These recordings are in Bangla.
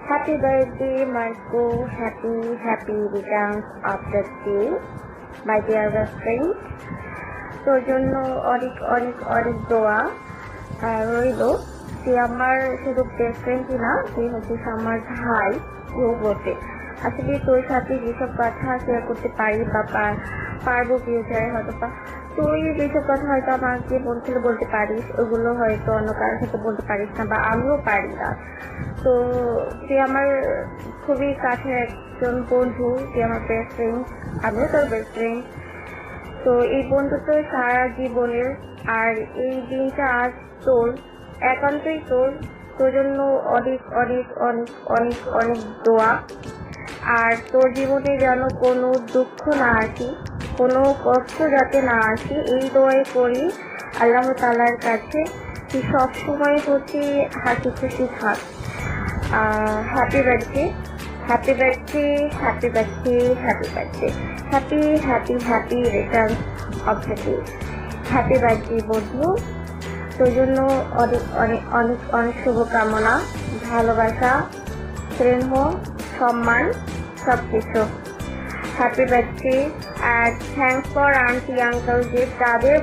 Happy birthday, Marco. Happy returns of the day, my dear best friend. তোর জন্য অনেক অনেক অনেক দোয়া রইল। সে আমার শুধু বেস্ট ফ্রেন্ডই না, সে হচ্ছে আমার ভাই ও বটে। আসলে তোর সাথে যেসব কথা শেয়ার করতে পারি বা পারবো ফিউচারে হয়তো বা তুই যেসব কথা হয়তো আমাকে বলতে পারিস, ওগুলো হয়তো অন্য কারোর সাথে বলতে পারিস না বা আমিও পারি না। তো সে আমার খুবই কাছের একজন বন্ধু, সে আমার বেস্ট ফ্রেন্ড, আমিও তোর বেস্ট ফ্রেন্ড। তো এই বন্ধুত্ব সারা জীবনের, আর এই দিনটা আজ তোর, একান্তই তোর জন্য অনেক অনেক অনেক অনেক অনেক দোয়া। আর তোর জীবনে যেন কোনো দুঃখ না আসে, কোনো কষ্ট যাতে না আসে, এই দোয়াই করি আল্লাহ তাআলার কাছে তুই সবসময় হচ্ছে হাসি খুশি থাক। Happy birthday, happy birthday, happy birthday, happy birthday, happy return of the day. Happy birthday বন্ধু, তোর জন্য অনেক অনেক অনেক অনেক শুভকামনা, ভালোবাসা, স্নেহ, সম্মান, সব কিছু। Happy birthday. আর থ্যাংকস ফর আন্টি আঙ্কেল, যে তাদের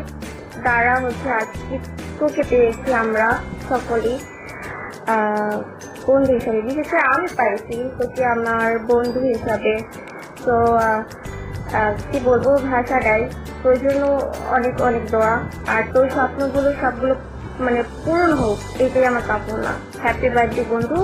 দ্বারা হচ্ছে আজকে তোকে পেয়েছি আমরা সকলেই বন্ধু হিসাবে, বিশেষ করে আমি পাইছি তোকে আমার বন্ধু হিসাবে। তো কি বলবো, ভাষা দেয়। তোর জন্য অনেক অনেক দোয়া, আর তোর স্বপ্নগুলো সবগুলো মানে পূরণ হোক, এটাই আমার কামনা। হ্যাপি বার্থডে বন্ধু।